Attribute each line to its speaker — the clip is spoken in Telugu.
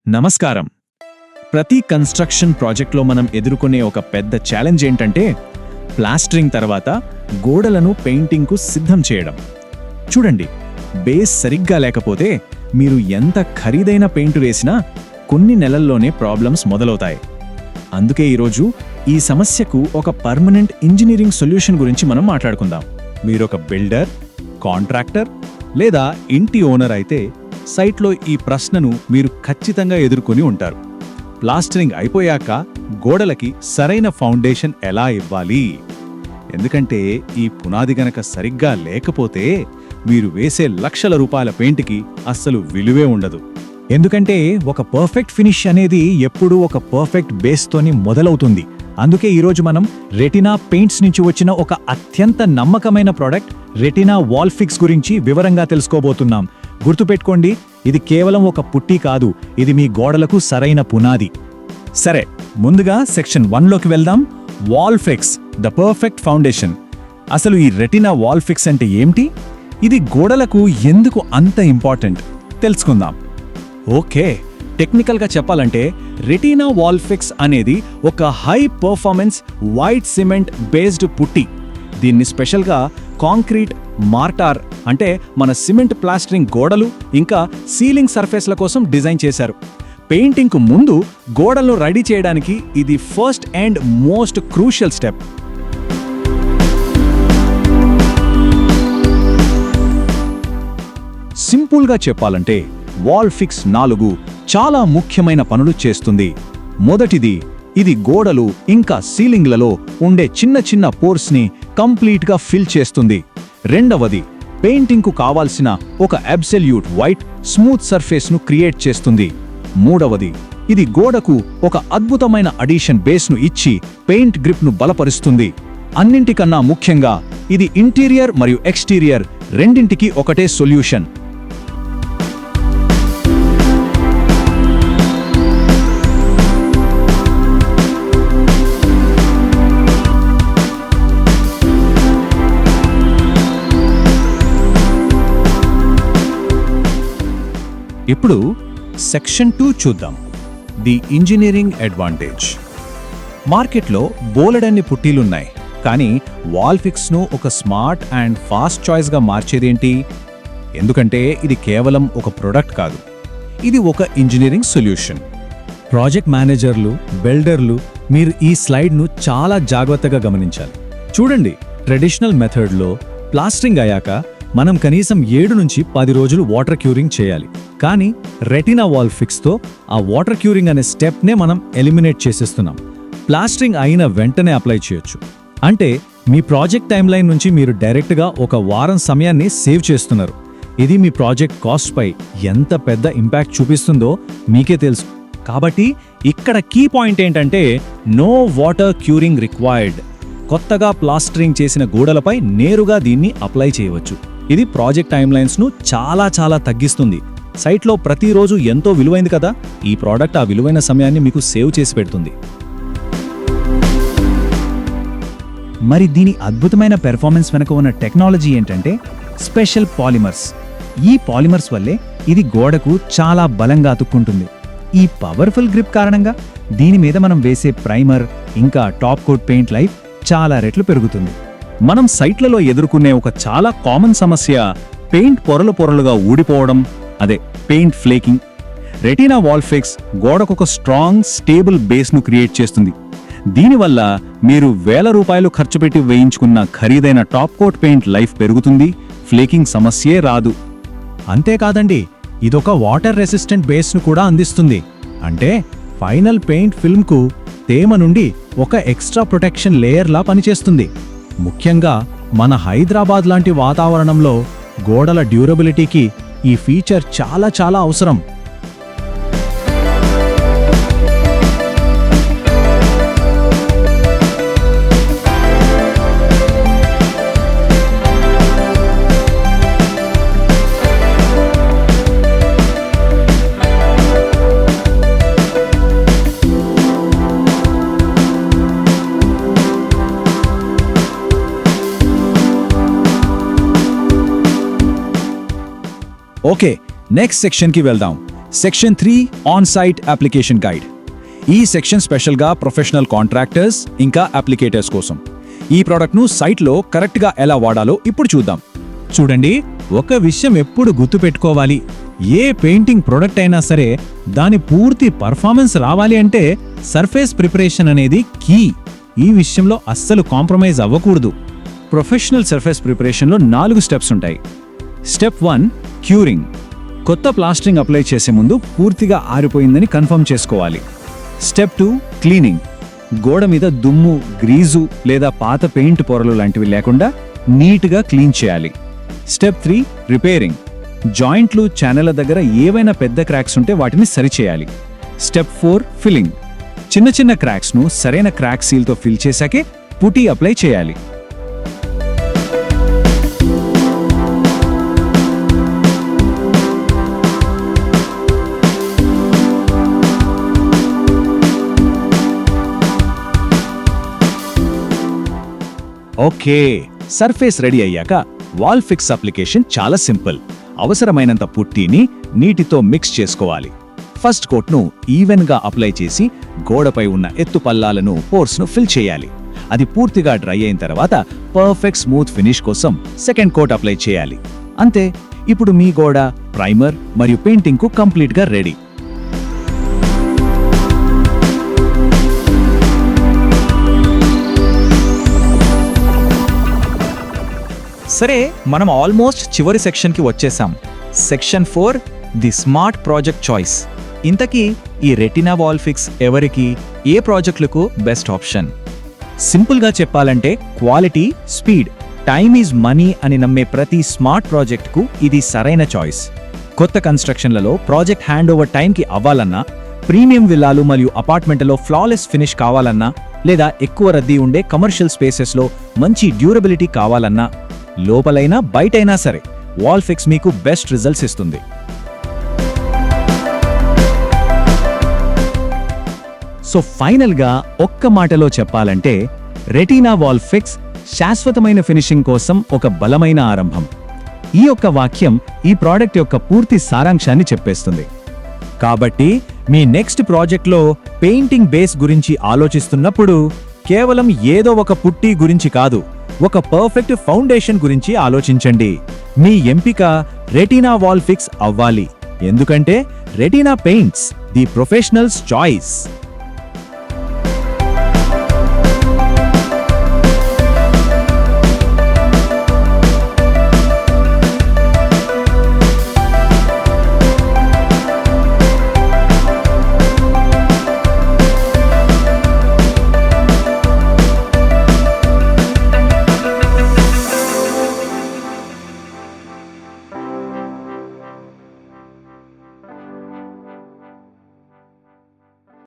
Speaker 1: నమస్కారం. ప్రతి కన్స్ట్రక్షన్ ప్రాజెక్ట్లో మనం ఎదుర్కొనే ఒక పెద్ద ఛాలెంజ్ ఏంటంటే ప్లాస్టరింగ్ తర్వాత గోడలను పెయింటింగ్కు సిద్ధం చేయడం. చూడండి, బేస్ సరిగ్గా లేకపోతే మీరు ఎంత ఖరీదైన పెయింట్ వేసినా కొన్ని నెలల్లోనే ప్రాబ్లమ్స్ మొదలవుతాయి. అందుకే ఈరోజు ఈ సమస్యకు ఒక పర్మనెంట్ ఇంజనీరింగ్ సొల్యూషన్ గురించి మనం మాట్లాడుకుందాం. మీరొక బిల్డర్, కాంట్రాక్టర్ లేదా ఇంటి ఓనర్ అయితే సైట్లో ఈ ప్రశ్నను మీరు ఖచ్చితంగా ఎదుర్కొని ఉంటారు. ప్లాస్టరింగ్ అయిపోయాక గోడలకి సరైన ఫౌండేషన్ ఎలా ఇవ్వాలి? ఎందుకంటే ఈ పునాది గనక సరిగ్గా లేకపోతే మీరు వేసే లక్షల రూపాయల పెయింట్కి అస్సలు విలువే ఉండదు. ఎందుకంటే ఒక పర్ఫెక్ట్ ఫినిష్ అనేది ఎప్పుడూ ఒక పర్ఫెక్ట్ బేస్తోని మొదలవుతుంది. అందుకే ఈరోజు మనం రెటినా పెయింట్స్ నుంచి వచ్చిన ఒక అత్యంత నమ్మకమైన ప్రోడక్ట్ రెటినా వాల్ ఫిక్స్ గురించి వివరంగా తెలుసుకోబోతున్నాం. గుర్తుపెట్టుకోండి, ఇది కేవలం ఒక పుట్టి కాదు, ఇది మీ గోడలకు సరైన పునాది. సరే, ముందుగా సెక్షన్ 1లోకి వెళ్దాం. Wall fix, the perfect foundation. అసలు ఈ రెటినా వాల్ ఫిక్స్ అంటే ఏమిటి? ఇది గోడలకు ఎందుకు అంత ఇంపార్టెంట్ తెలుసుకుందాం. ఓకే, టెక్నికల్గా చెప్పాలంటే రెటినా వాల్ ఫిక్స్ అనేది ఒక high performance white cement based పుట్టి. దీన్ని స్పెషల్గా కాంక్రీట్, మార్టార్ అంటే మన సిమెంట్ ప్లాస్టరింగ్ గోడలు ఇంకా సీలింగ్ సర్ఫేస్ల కోసం డిజైన్ చేశారు. పెయింటింగ్కు ముందు గోడలను రెడీ చేయడానికి ఇది first and most crucial step. సింపుల్గా చెప్పాలంటే వాల్ ఫిక్స్ 4 చాలా ముఖ్యమైన పనులు చేస్తుంది. మొదటిది, ఇది గోడలు ఇంకా సీలింగ్లలో ఉండే చిన్న చిన్న పోర్స్ని కంప్లీట్గా ఫిల్ చేస్తుంది. రెండవది, పెయింటింగ్కు కావాల్సిన ఒక అబ్సల్యూట్ వైట్ స్మూత్ సర్ఫేస్ను క్రియేట్ చేస్తుంది. మూడవది, ఇది గోడకు ఒక అద్భుతమైన అడిషన్ బేస్ను ఇచ్చి పెయింట్ గ్రిప్ను బలపరుస్తుంది. అన్నింటికన్నా ముఖ్యంగా ఇది ఇంటీరియర్ మరియు ఎక్స్టీరియర్ రెండింటికి ఒకటే సొల్యూషన్. ఇప్పుడు సెక్షన్ 2 చూద్దాం, ది ఇంజనీరింగ్ అడ్వాంటేజ్. మార్కెట్లో బోలెడన్ని పుట్టీలున్నాయి, కానీ వాల్ ఫిక్స్ను ఒక స్మార్ట్ అండ్ ఫాస్ట్ చాయిస్గా మార్చేదేంటి? ఎందుకంటే ఇది కేవలం ఒక ప్రొడక్ట్ కాదు, ఇది ఒక ఇంజనీరింగ్ సొల్యూషన్. ప్రాజెక్ట్ మేనేజర్లు, బిల్డర్లు, మీరు ఈ స్లైడ్ను చాలా జాగ్రత్తగా గమనించాలి. చూడండి, ట్రెడిషనల్ మెథడ్లో ప్లాస్టరింగ్ అయ్యాక మనం కనీసం 7 నుంచి 10 రోజులు వాటర్ క్యూరింగ్ చేయాలి. కానీ రెటినా వాల్ ఫిక్స్తో ఆ వాటర్ క్యూరింగ్ అనే స్టెప్నే మనం ఎలిమినేట్ చేసేస్తున్నాం. ప్లాస్టరింగ్ అయిన వెంటనే అప్లై చేయొచ్చు. అంటే మీ ప్రాజెక్ట్ టైమ్లైన్ నుంచి మీరు డైరెక్ట్గా ఒక వారం సమయాన్ని సేవ్ చేస్తున్నారు. ఇది మీ ప్రాజెక్ట్ కాస్ట్పై ఎంత పెద్ద ఇంపాక్ట్ చూపిస్తుందో మీకే తెలుసు. కాబట్టి ఇక్కడ కీ పాయింట్ ఏంటంటే నో వాటర్ క్యూరింగ్ రిక్వైర్డ్. కొత్తగా ప్లాస్టరింగ్ చేసిన గోడలపై నేరుగా దీన్ని అప్లై చేయవచ్చు. ఇది ప్రాజెక్ట్ టైమ్లైన్స్ను చాలా తగ్గిస్తుంది. సైట్లో ప్రతిరోజు ఎంతో విలువైంది కదా, ఈ ప్రోడక్ట్ ఆ విలువైన సమయాన్ని మీకు సేవ్ చేసి పెడుతుంది. మరి దీని అద్భుతమైన పెర్ఫార్మెన్స్ వెనుక ఉన్న టెక్నాలజీ ఏంటంటే స్పెషల్ పాలిమర్స్. ఈ పాలిమర్స్ వల్లే ఇది గోడకు చాలా బలంగా అతుక్కుంటుంది. ఈ పవర్ఫుల్ గ్రిప్ కారణంగా దీని మీద మనం వేసే ప్రైమర్ ఇంకా టాప్ కోట్ పెయింట్ లైఫ్ చాలా రెట్లు పెరుగుతుంది. మనం సైట్లలో ఎదుర్కొనే ఒక చాలా కామన్ సమస్య పెయింట్ పొరలుగా ఊడిపోవడం, అదే paint flaking. Retina wall fix గోడకొక స్ట్రాంగ్, స్టేబుల్ బేస్ను క్రియేట్ చేస్తుంది. దీనివల్ల మీరు వేల రూపాయలు ఖర్చు పెట్టి వేయించుకున్న ఖరీదైన టాప్ కోట్ పెయింట్ లైఫ్ పెరుగుతుంది, ఫ్లేకింగ్ సమస్యే రాదు. అంతేకాదండి, ఇదొక వాటర్ రెసిస్టెంట్ బేస్ను కూడా అందిస్తుంది. అంటే ఫైనల్ పెయింట్ ఫిల్మ్కు తేమ నుండి ఒక ఎక్స్ట్రా ప్రొటెక్షన్ లేయర్లా పనిచేస్తుంది. ముఖ్యంగా మన హైదరాబాద్ లాంటి వాతావరణంలో గోడల డ్యూరబిలిటీకి ఈ ఫీచర్ చాలా అవసరం. ఓకే, నెక్స్ట్ సెక్షన్కి వెళ్దాం.
Speaker 2: Section 3 on site application guide. ఈ సెక్షన్ స్పెషల్గా ప్రొఫెషనల్ కాంట్రాక్టర్స్ ఇంకా అప్లికేటర్స్ కోసం. ఈ ప్రోడక్ట్ను సైట్లో కరెక్ట్గా ఎలా వాడాలో ఇప్పుడు చూద్దాం.
Speaker 1: చూడండి, ఒక విషయం ఎప్పుడు గుర్తుపెట్టుకోవాలి. ఏ పెయింటింగ్ ప్రొడక్ట్ అయినా సరే దాని పూర్తి పర్ఫార్మెన్స్ రావాలి అంటే సర్ఫేస్ ప్రిపరేషన్ అనేది కీ. ఈ విషయంలో అస్సలు కాంప్రమైజ్ అవ్వకూడదు. ప్రొఫెషనల్ సర్ఫేస్ ప్రిపరేషన్లో 4 స్టెప్స్ ఉంటాయి. Step 1 curing. కొత్త ప్లాస్టరింగ్ అప్లై చేసే ముందు పూర్తిగా ఆరిపోయిందని కన్ఫర్మ్ చేసుకోవాలి. Step 2 cleaning. గోడ మీద దుమ్ము, గ్రీజు లేదా పాత పెయింట్ పొరలు లాంటివి లేకుండా నీట్గా క్లీన్ చేయాలి. Step 3 repairing. జాయింట్లు, ఛానళ్ల దగ్గర ఏవైనా పెద్ద క్రాక్స్ ఉంటే వాటిని సరిచేయాలి. Step 4 filling. చిన్న చిన్న క్రాక్స్ను సరైన క్రాక్ సీల్తో ఫిల్ చేశాకే పుటీ అప్లై చేయాలి. ఓకే, సర్ఫేస్ రెడీ అయ్యాక వాల్ ఫిక్స్ అప్లికేషన్ చాలా సింపుల్. అవసరమైనంత పుట్టీని నీటితో మిక్స్ చేసుకోవాలి. ఫస్ట్ కోట్ను ఈవెన్గా అప్లై చేసి గోడపై ఉన్న ఎత్తుపల్లాలను, పోర్స్ను ఫిల్ చేయాలి. అది పూర్తిగా డ్రై అయిన తర్వాత పర్ఫెక్ట్ స్మూత్ ఫినిష్ కోసం సెకండ్ కోట్ అప్లై చేయాలి. అంతే, ఇప్పుడు మీ గోడ ప్రైమర్ మరియు పెయింటింగ్కు కంప్లీట్గా రెడీ.
Speaker 3: సరే, మనం ఆల్మోస్ట్ చివరి సెక్షన్కి వచ్చేసాం. Section 4 the smart project choice. ఇంతకీ ఈ రెటినా వాల్ ఫిక్స్ ఎవరికి, ఏ ప్రాజెక్టులకు బెస్ట్ ఆప్షన్?
Speaker 1: సింపుల్గా చెప్పాలంటే quality, speed, time is money అని నమ్మే ప్రతి స్మార్ట్ ప్రాజెక్ట్కు ఇది సరైన చాయిస్. కొత్త కన్స్ట్రక్షన్లలో ప్రాజెక్ట్ హ్యాండ్ ఓవర్ టైంకి అవ్వాలన్నా, ప్రీమియం విల్లాలు మరియు అపార్ట్మెంట్లో ఫ్లాలెస్ ఫినిష్ కావాలన్నా, లేదా ఎక్కువ రద్దీ ఉండే కమర్షియల్ స్పేసెస్లో మంచి డ్యూరబిలిటీ కావాలన్నా, లోపలైనా బయటైనా సరే వాల్ ఫిక్స్ మీకు బెస్ట్ రిజల్ట్స్ ఇస్తుంది. సో ఫైనల్గా ఒక్క మాటలో చెప్పాలంటే రెటీనా వాల్ ఫిక్స్ శాశ్వతమైన ఫినిషింగ్ కోసం ఒక బలమైన ఆరంభం. ఈ ఒక్క వాక్యం ఈ ప్రాడక్ట్ యొక్క పూర్తి సారాంశాన్ని చెప్పేస్తుంది. కాబట్టి మీ నెక్స్ట్ ప్రాజెక్ట్లో పెయింటింగ్ బేస్ గురించి ఆలోచిస్తున్నప్పుడు కేవలం ఏదో ఒక పుట్టి గురించి కాదు, ఒక పర్ఫెక్ట్ ఫౌండేషన్ గురించి ఆలోచించండి. మీ ఎంపిక రెటీనా వాల్ ఫిక్స్ అవ్వాలి. ఎందుకంటే retina paints the professionals choice.